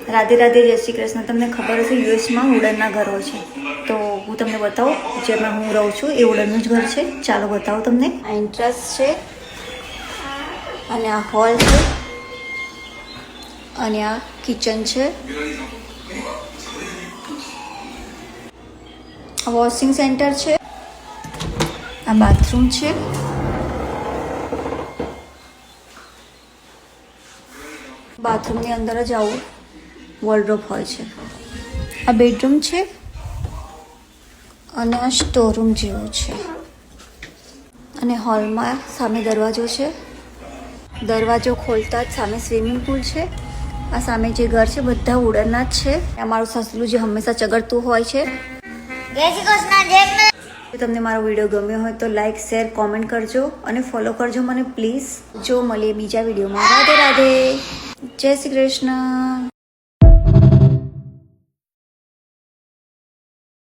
રાધે રાધે, જય શ્રી કૃષ્ણ. તમને ખબર હશે યુએસમાં વુડનના ઘરો છે, તો હું તમને બતાવું જેમાં હું રહું છું એ વુડનનું જ ઘર છે. ચાલો બતાવું તમને. આ એન્ટ્રન્સ છે અને આ હોલ છે અને આ કિચન છે. આ વોશિંગ સેન્ટર છે. આ બાથરૂમ છે. બાથરૂમની અંદર જ આવું વોર્ડરોબ હોય છે. આ બેડરૂમ છે અને આ સ્ટોરરૂમ જેવું છે. અને હોલમાં સામે દરવાજો છે. દરવાજો ખોલતા જ સામે સ્વિમિંગ પુલ છે. આ સામે જે ઘર છે બધા વુડનના જ છે. અમારું સસલું જે હંમેશા ચગડતું હોય છે. જો તમને મારો વિડીયો ગમ્યો હોય તો લાઈક, શેર, કોમેન્ટ કરજો અને ફોલો કરજો મને પ્લીઝ. જો મળીએ બીજા વિડીયોમાં. રાધે રાધે, જય શ્રી કૃષ્ણ.